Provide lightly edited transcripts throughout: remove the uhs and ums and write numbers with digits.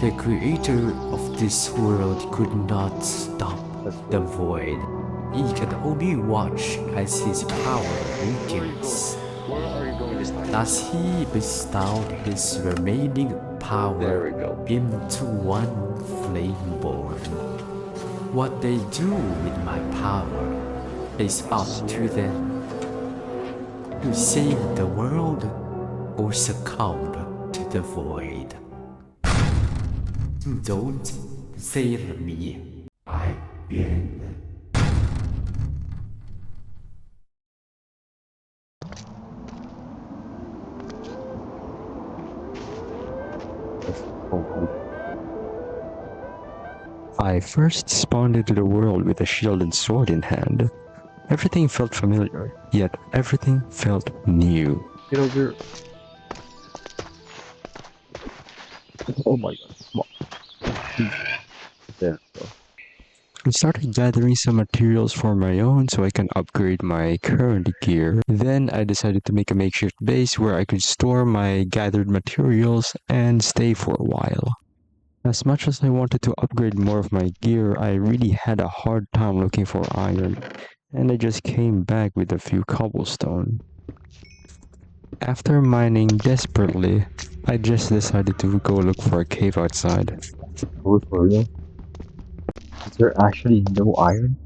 The creator of this world could not stop the void. He can only watch as his power weakens. Where are you going this time? Thus he bestowed his remaining power There we go. into one Flameborn. What they do with my power is up to them. To save the world or succumb to the void. Don't fail me. I win. I first spawned into the world with a shield and sword in hand. Everything felt familiar, yet everything felt new. Get over. Oh my god. Come on. There we go. I started gathering some materials for my own so I can upgrade my current gear. Then I decided to make a makeshift base where I could store my gathered materials and stay for a while. As much as I wanted to upgrade more of my gear, I really had a hard time looking for iron, and I just came back with a few cobblestone. After mining desperately, I just decided to go look for a cave outside. Oh, for real? Is there actually no iron?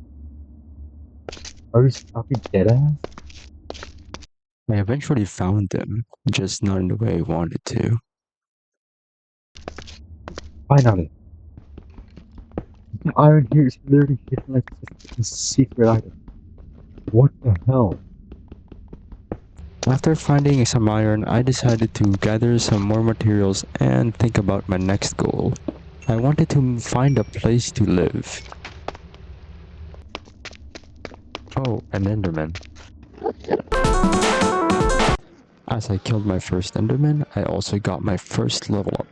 Are you fucking dead ass? I eventually found them, just not in the way I wanted to. Finally. The iron here is literally hidden like a secret item. What the hell? After finding some iron, I decided to gather some more materials and think about my next goal. I wanted to find a place to live. Oh, an Enderman. As I killed my first Enderman, I also got my first level up.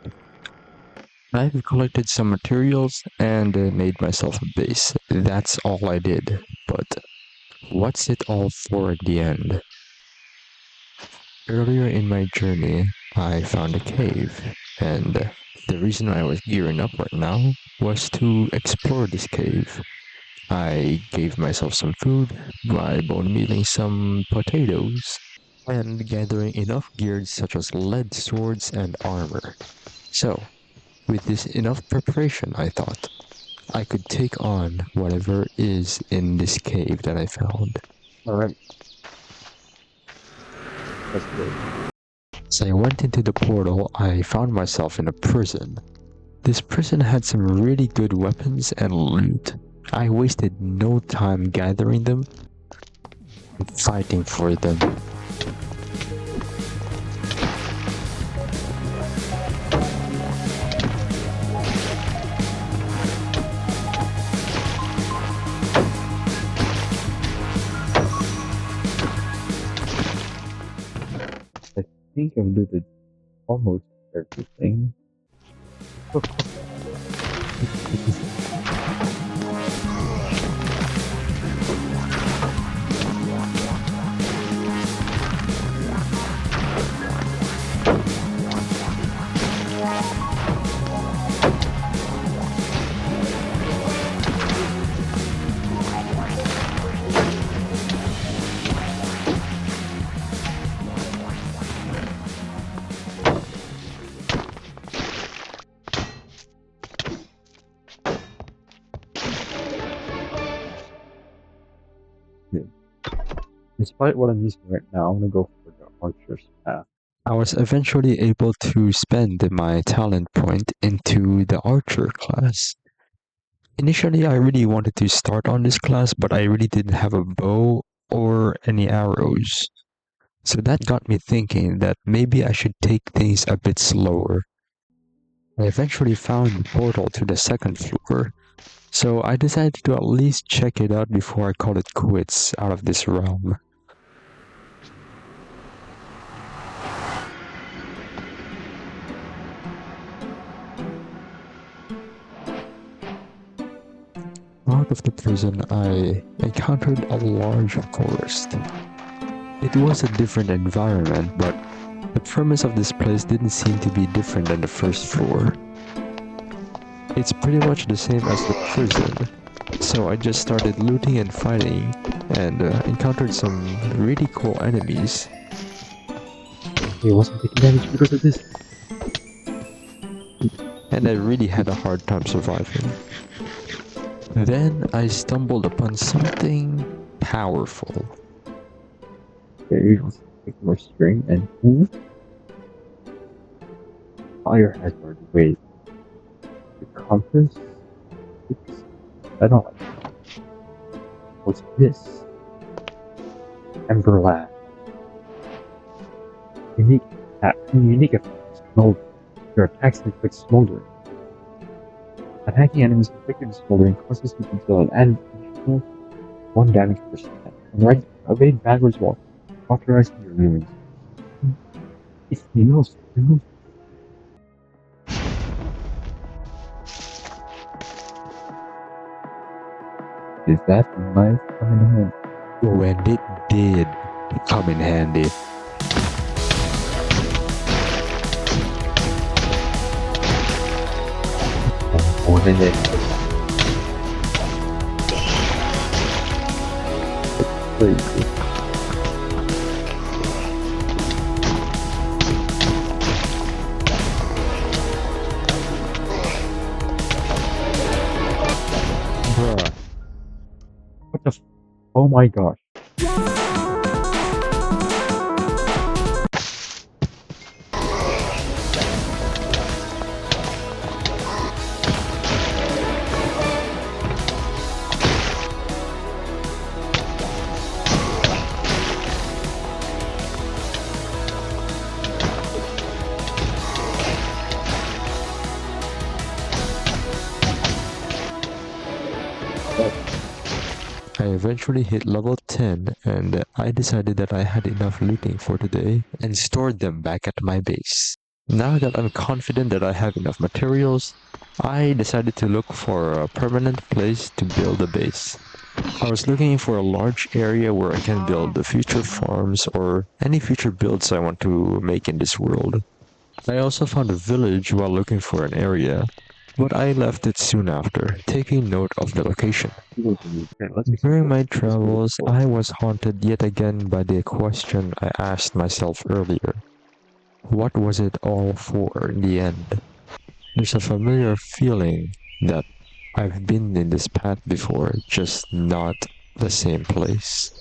I've collected some materials and made myself a base. That's all I did, but what's it all for at the end? Earlier in my journey, I found a cave, and the reason I was gearing up right now was to explore this cave. I gave myself some food by bone mealing some potatoes and gathering enough gear such as lead swords and armor. So, with this enough preparation, I thought, I could take on whatever is in this cave that I found. Alright. That's good. As I went into the portal, I found myself in a prison. This prison had some really good weapons and loot. I wasted no time gathering them and fighting for them. I think I've looted almost everything. Despite what I'm using right now, I'm gonna go for the archer's path. I was eventually able to spend my talent point into the archer class. Initially, I really wanted to start on this class, but I really didn't have a bow or any arrows. So that got me thinking that maybe I should take things a bit slower. I eventually found the portal to the second floor, so I decided to at least check it out before I call it quits out of this realm. Out of the prison, I encountered a large forest. It was a different environment, but the premise of this place didn't seem to be different than the first floor. It's pretty much the same as the prison. So I just started looting and fighting, and encountered some really cool enemies. He wasn't taking damage because of this. And I really had a hard time surviving. Then I stumbled upon something powerful. Okay, you just take more string and move. Fire hazard. Wait. The compass? I don't like it. What's this? Ember lab. Unique effect. Smolder. Your attacks inflict smoldering. Attacking enemies inflicted with smoldering causes you to deal an additional 1 damage per second. On right, evade backwards while authorizing your moves. It's Neos. Is that knife coming in handy? When it did come in handy. More than it. Crazy. Bruh. What the oh my gosh. I eventually hit level 10 and I decided that I had enough looting for today and stored them back at my base. Now that I'm confident that I have enough materials, I decided to look for a permanent place to build a base. I was looking for a large area where I can build the future farms or any future builds I want to make in this world. I also found a village while looking for an area, but I left it soon after, taking note of the location. During my travels, I was haunted yet again by the question I asked myself earlier. What was it all for in the end? There's a familiar feeling that I've been in this path before, just not the same place.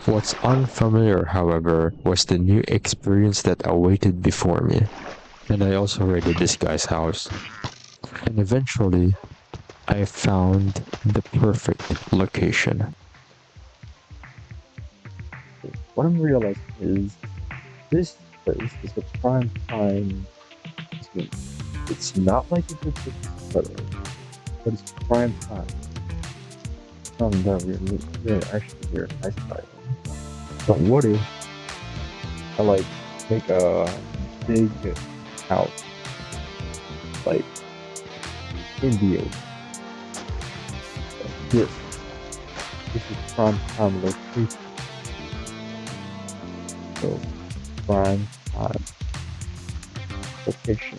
What's unfamiliar, however, was the new experience that awaited before me. And I also raided this guy's house. And eventually, I found the perfect location. What I'm realizing is this place is a prime time. It's not like a good settle, but it's prime time. We're actually here in nice time. But what if I like make a big house, like in the ocean? Like this is prime time location. So prime time location.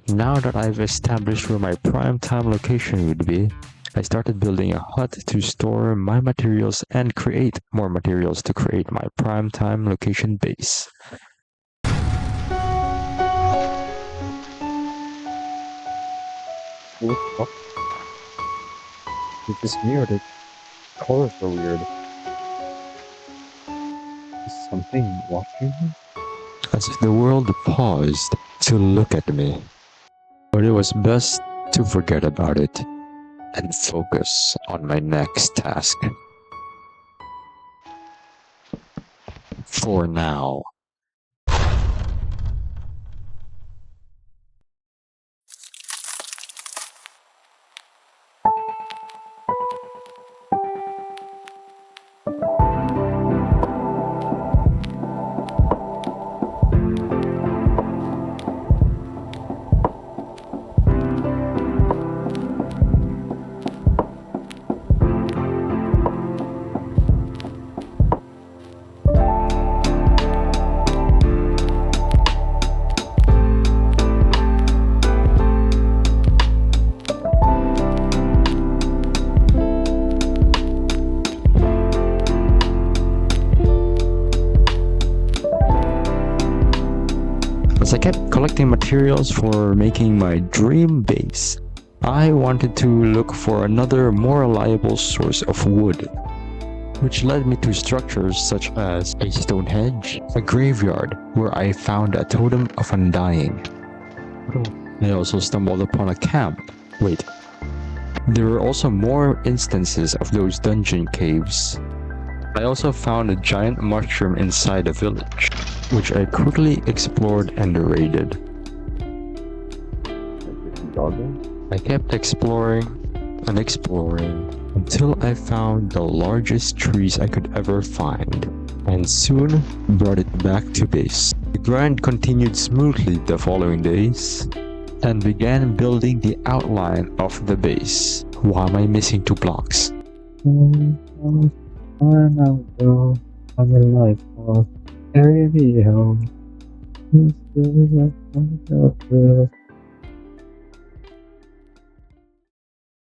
Now that I've established where my prime time location would be, I started building a hut to store my materials and create more materials to create my prime time location base. What the fuck? Is this me or the colors are weird? Is something watching me? As if the world paused to look at me. But it was best to forget about it and focus on my next task. For now. kept collecting materials for making my dream base. I wanted to look for another more reliable source of wood, which led me to structures such as a Stonehenge, a graveyard where I found a totem of undying. I also stumbled upon a camp. Wait, there were also more instances of those dungeon caves. I also found a giant mushroom inside a village, which I quickly explored and raided. I kept exploring and exploring until I found the largest trees I could ever find, and soon brought it back to base. The grind continued smoothly the following days, and began building the outline of the base. Why am I missing 2 blocks?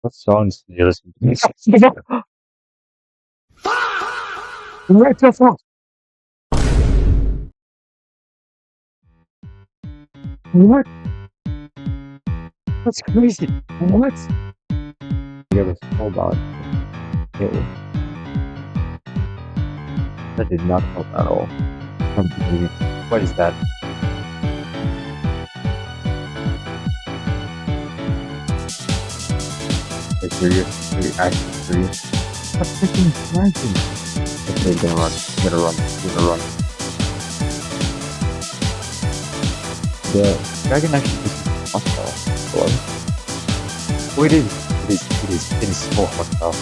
What songs do you listen to? What the fuck? What? That's crazy. What? Hold on. Ew. That did not help at all. What is that? Are you serious? Are you actually serious? Stop freaking dragon! Okay, gonna run. Gonna run. The dragon actually is hostile. Hello? Oh, it is so hostile.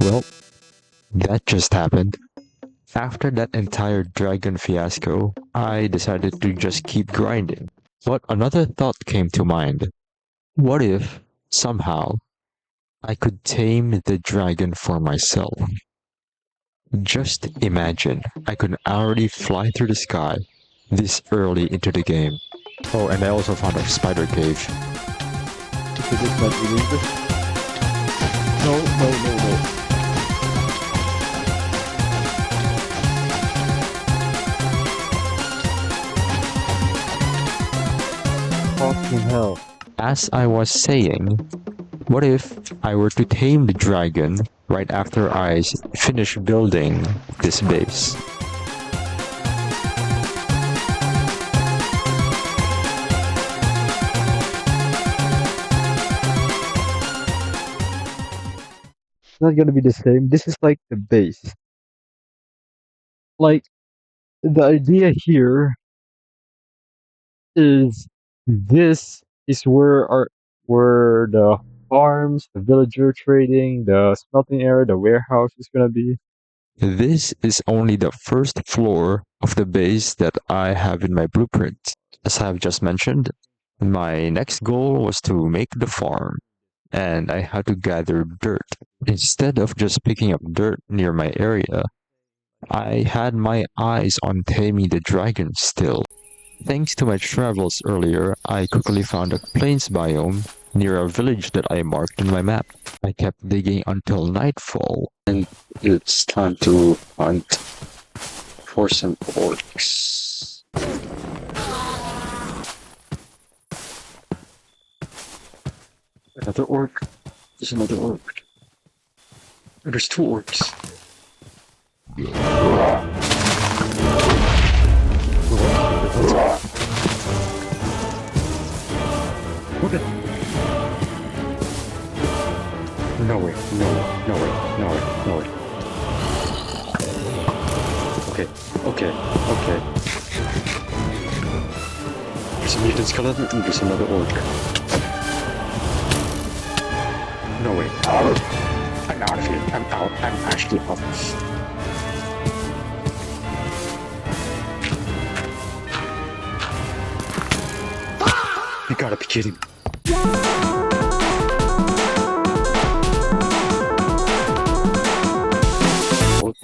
Well, that just happened. After that entire dragon fiasco, I decided to just keep grinding. But another thought came to mind. What if, somehow, I could tame the dragon for myself? Just imagine, I could already fly through the sky this early into the game. Oh, and I also found a spider cave. No. Fucking hell. As I was saying, what if I were to tame the dragon right after I finish building this base? It's not gonna be the same. This is like the base. Like, the idea here is this is where the farms, the villager trading, the smelting area, the warehouse is gonna be. This is only the first floor of the base that I have in my blueprint. As I have just mentioned, my next goal was to make the farm, and I had to gather dirt. Instead of just picking up dirt near my area, I had my eyes on taming the dragon still. Thanks to my travels earlier, I quickly found a plains biome near a village that I marked in my map. I kept digging until nightfall, and it's time to hunt for some orcs. Another orc. There's another orc. There's two orcs. What the? No way, no way, no way, no way, no way. Okay, okay, okay. There's a mutant skeleton and there's another orc. No way. I'm out of here. I'm out. I'm actually out. You gotta be kidding me.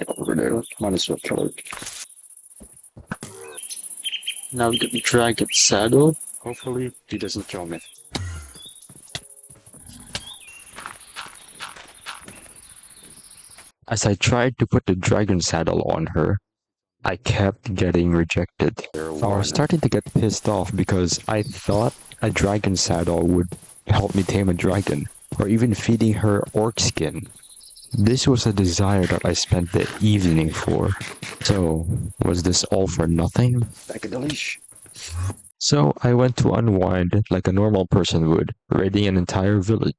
Over there. Might as well kill it. Now we get the dragon saddle. Hopefully he doesn't kill me. As I tried to put the dragon saddle on her, I kept getting rejected. I was starting to get pissed off because I thought a dragon saddle would help me tame a dragon, or even feeding her orc skin. This was a desire that I spent the evening for. So, was this all for nothing? Back in the leash. So, I went to unwind like a normal person would, raiding an entire village.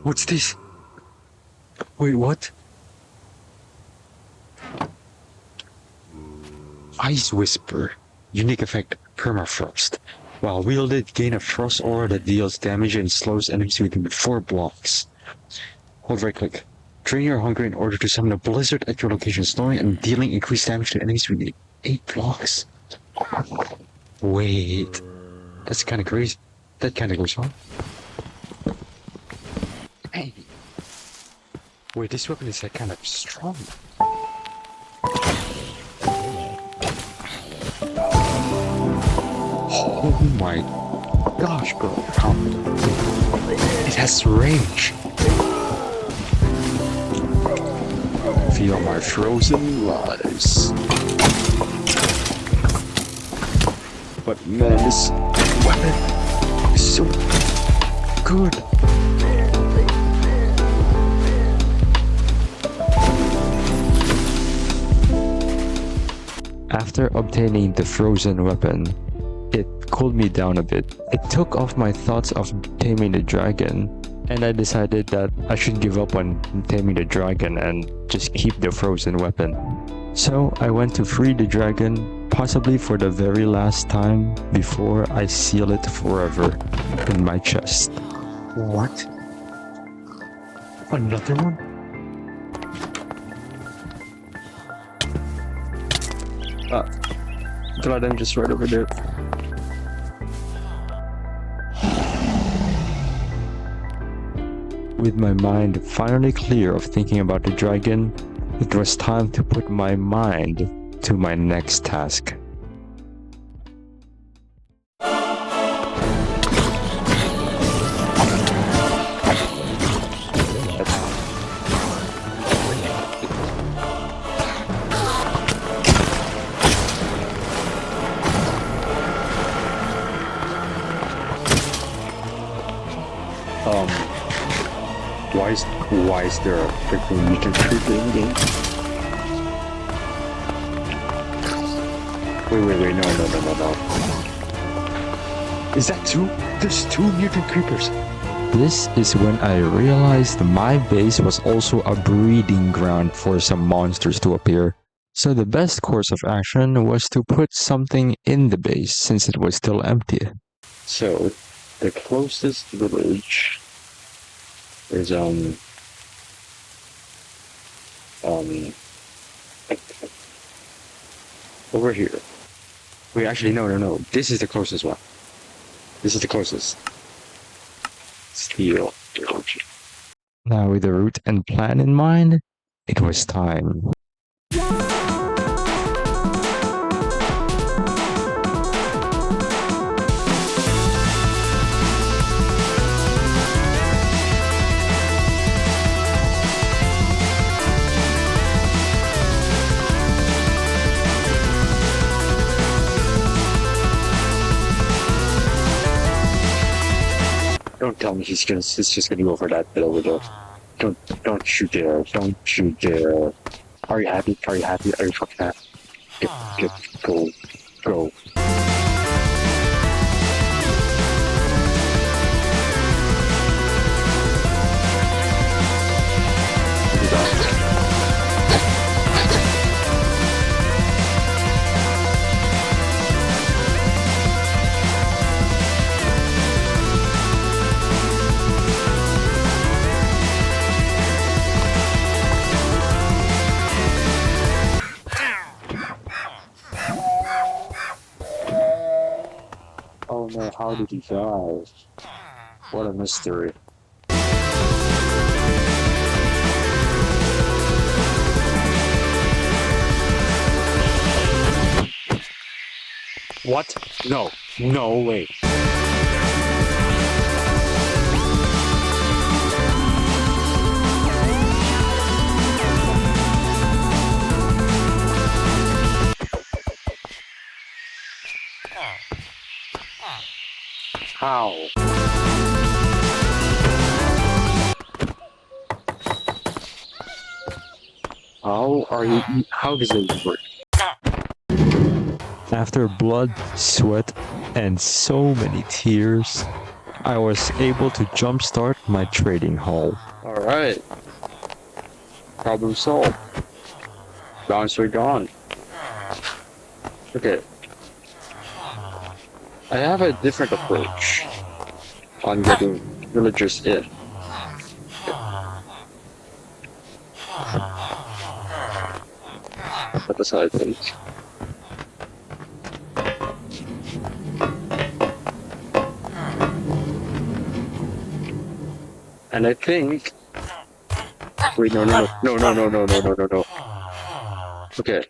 What's this? Wait, what? Ice Whisper. Unique effect, permafrost. While wielded, gain a frost aura that deals damage and slows enemies within 4 blocks. Hold right click. Drain your hunger in order to summon a blizzard at your location, slowing and dealing increased damage to enemies within 8 blocks. Wait. That's kinda crazy. That kinda goes on. Hey. Wait, this weapon is like kind of strong. Oh my gosh, bro. It has range. Feel my frozen lives. But man, this weapon is so good. After obtaining the frozen weapon, it cooled me down a bit. It took off my thoughts of taming the dragon, and I decided that I should give up on taming the dragon and just keep the frozen weapon. So I went to free the dragon, possibly for the very last time before I seal it forever in my chest. What? Another one? Dragon just right over there. With my mind finally clear of thinking about the dragon, it was time to put my mind to my next task. Why is there a freaking mutant creeper in the game? Wait, no. Is that 2? There's 2 mutant creepers. This is when I realized my base was also a breeding ground for some monsters to appear. So the best course of action was to put something in the base since it was still empty. So, the closest village is over here. Wait, actually, no. This is the closest one. This is the closest. Steel. Now, with the route and plan in mind, it was time. Don't tell me he's just gonna go for that bit over there. Don't you dare. Don't you dare. Are you happy? Are you happy? Are you fucking happy? Go. Oh no, how did he die? What a mystery. What? No way. How? How does it work? After blood, sweat, and so many tears, I was able to jumpstart my trading haul. Alright. Problem solved. Bouncer gone. Okay. I have a different approach on getting villagers in. Put aside things. And I think. Wait, no. Okay.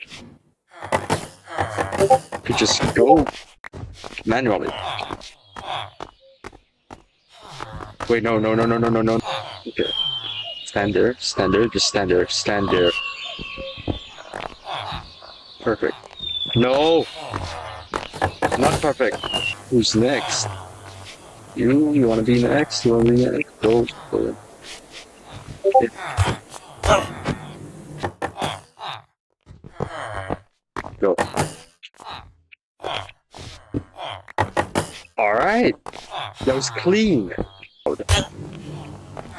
You just go manually. Wait, no. Okay. Stand there, just stand there. Perfect. No! Not perfect. Who's next? You wanna be next? Go. Okay. Go. Alright! That was clean!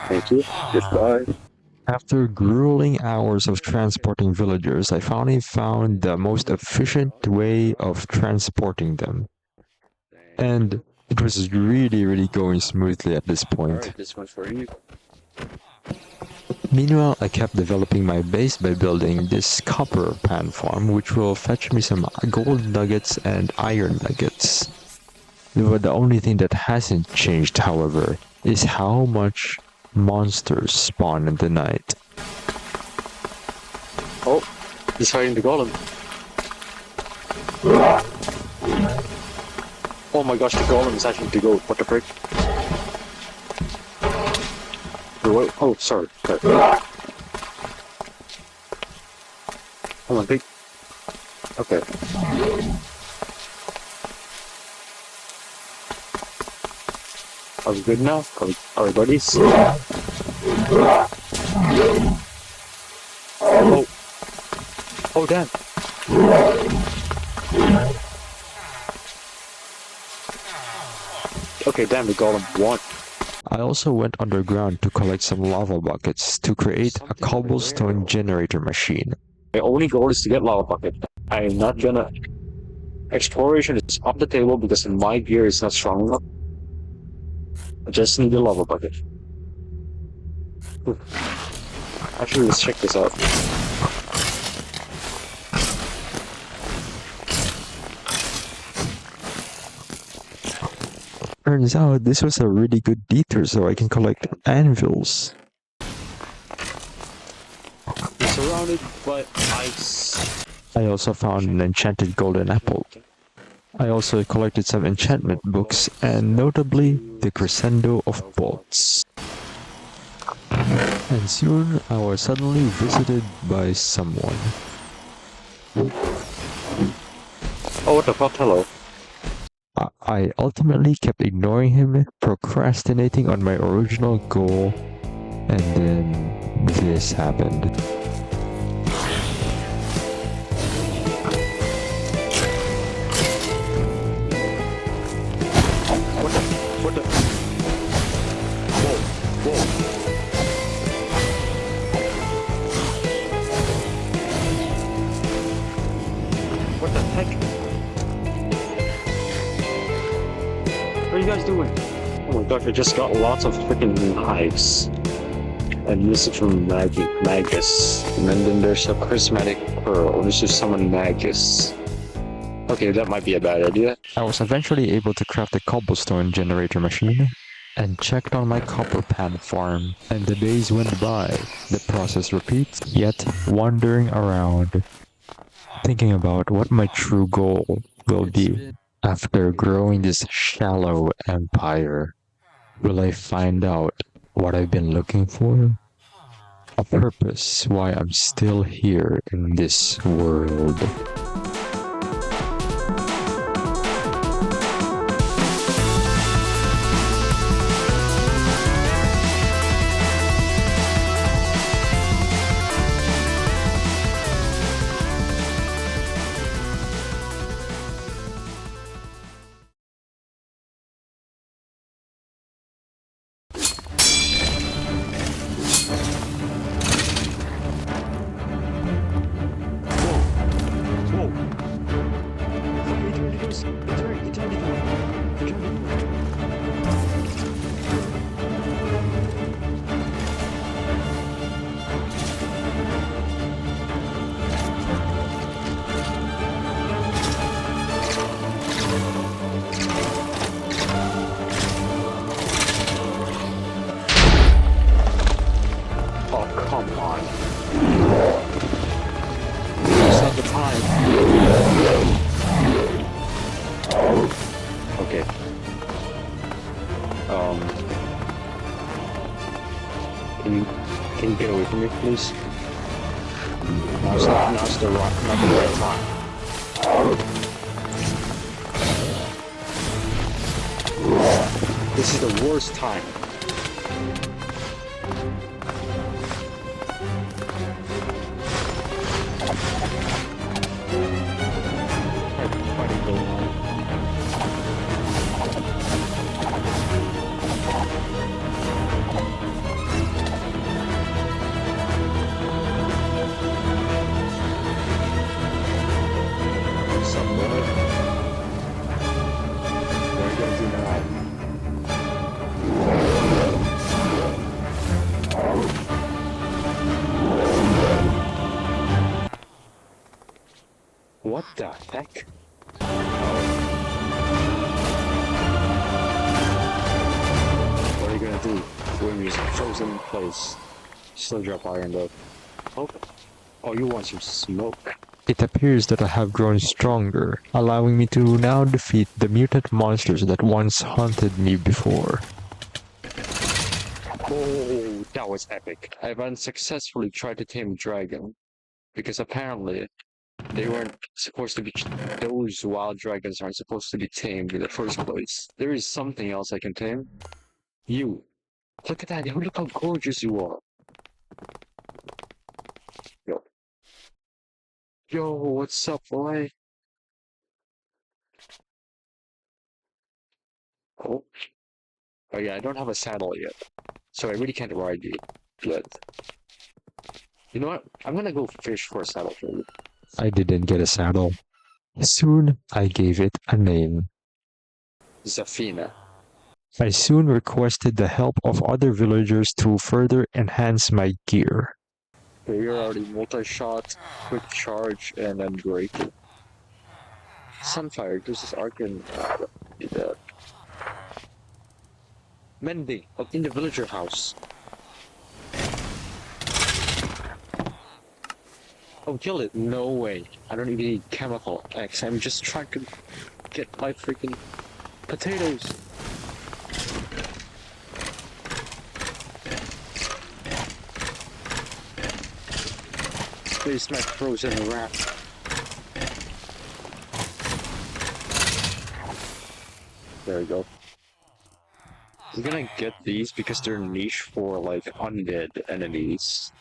Thank you. Goodbye. After grueling hours of transporting villagers, I finally found the most efficient way of transporting them. And it was really going smoothly at this point. Alright, this one's for you. Meanwhile, I kept developing my base by building this copper pan farm, which will fetch me some gold nuggets and iron nuggets. But the only thing that hasn't changed, however, is how much monsters spawn in the night. Oh, he's fighting the golem. Oh my gosh, the golem is actually the goat. What the frick? Oh, sorry. Hold on, big. Okay. Are we good now? Are we buddies? Oh. Oh, damn. Okay, damn, the golem won. I also went underground to collect some lava buckets to create a cobblestone generator machine. My only goal is to get lava bucket. I am not gonna... Exploration is off the table because my gear is not strong enough. I just need the lava bucket. Actually, let's check this out. Turns out this was a really good detour so I can collect anvils. found it, but I also found an enchanted golden apple. I also collected some enchantment books, and notably, the Crescendo of Bolts. And soon, I was suddenly visited by someone. Oh, what the fuck? Hello. I ultimately kept ignoring him, procrastinating on my original goal, and then this happened. What the? Whoa, whoa. What the heck? What are you guys doing? Oh my gosh, I just got lots of freaking hives. And this is from Magus. And then there's a prismatic pearl. This is summon Magus. Okay, that might be a bad idea. I was eventually able to craft a cobblestone generator machine and checked on my copper pan farm, and the days went by. The process repeats, yet wandering around, thinking about what my true goal will be. After growing this shallow empire, will I find out what I've been looking for? A purpose why I'm still here in this world. Come on. It's not the time. Okay. Can you get away from me, please? Now's the right time. This is the worst time. What the heck? What are you gonna do when you're frozen in place? Still drop iron though. Oh, you want some smoke? It appears that I have grown stronger, allowing me to now defeat the mutant monsters that once haunted me before. Oh, that was epic. I've unsuccessfully tried to tame a dragon, because apparently they weren't supposed to be, those wild dragons aren't supposed to be tamed in the first place. There is something else I can tame. You. Look at that, look how gorgeous you are. Yo. Yo, what's up, boy? Oh. Oh yeah, I don't have a saddle yet, so I really can't ride you yet. You know what? I'm gonna go fish for a saddle for you. I didn't get a saddle. Soon, I gave it a name. Zafina. I soon requested the help of other villagers to further enhance my gear. Okay, you're already multi-shot, quick charge, and then break. Sunfire, this is Arcan. Do that. Mending, up in the villager house. Oh, kill it. No way. I don't even need chemical X. I'm just trying to get my freaking potatoes. Space my frozen wrap. There we go. I'm gonna get these because they're niche for like undead enemies.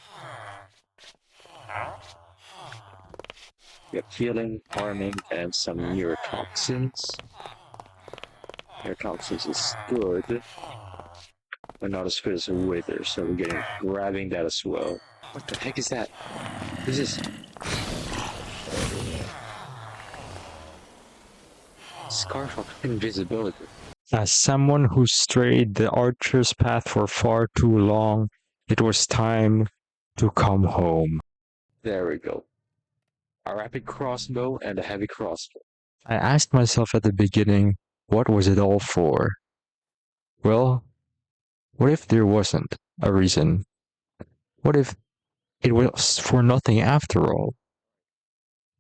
We have healing, harming, and some neurotoxins. Neurotoxins is good, but not as good as a wither, so we're grabbing that as well. What the heck is that? What is this? Scarf of invisibility. As someone who strayed the archer's path for far too long, it was time to come home. There we go. A rapid crossbow and a heavy crossbow. I asked myself at the beginning, what was it all for? Well, what if there wasn't a reason? What if it was for nothing after all?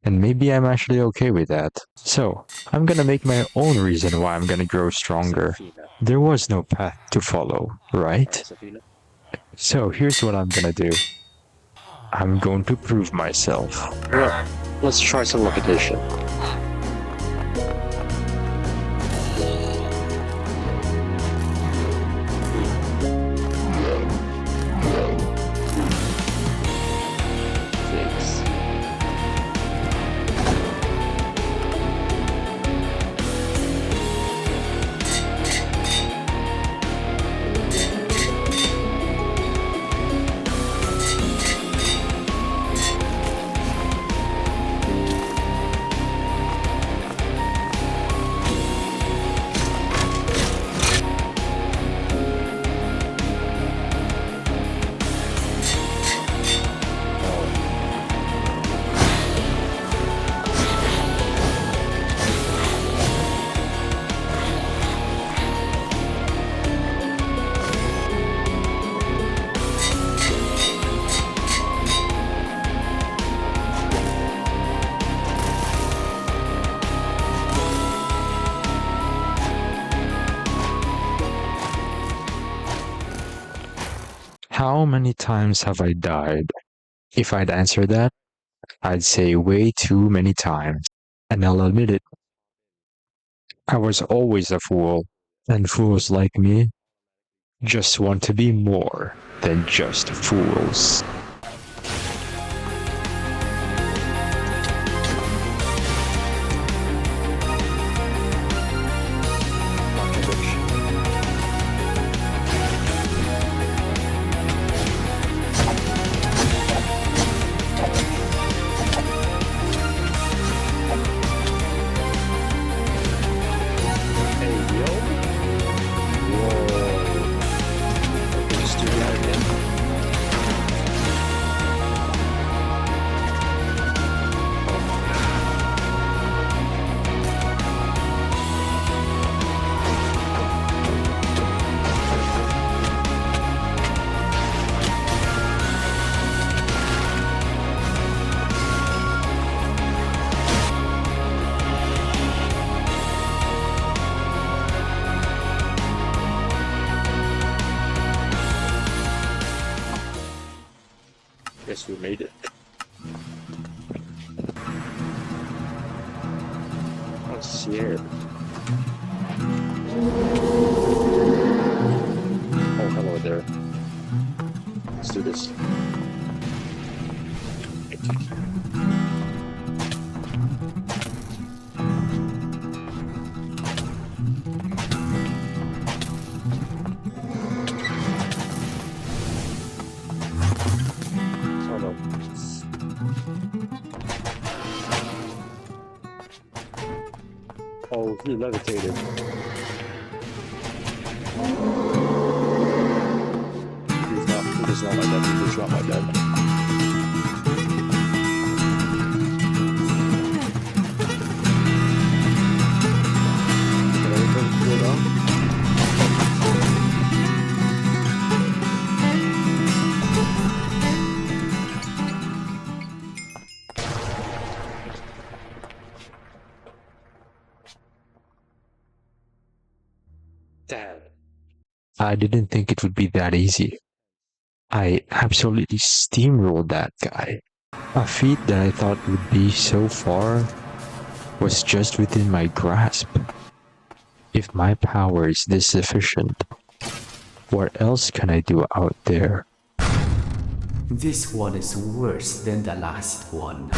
And maybe I'm actually okay with that. So, I'm gonna make my own reason why I'm gonna grow stronger. There was no path to follow, right? So, here's what I'm gonna do. I'm going to prove myself. Well, let's try some repetition. How many times have I died? If I'd answer that, I'd say way too many times. And I'll admit it. I was always a fool, and fools like me just want to be more than just fools. Guess we made it. Oh shit. Oh, hello there. Let's do this. Oh no. Oh, he levitated. He's not my dad. He's not my dad. Can I go down? I didn't think it would be that easy. I absolutely steamrolled that guy. A feat that I thought would be so far was just within my grasp. If my power is this sufficient, what else can I do out there? This one is worse than the last one.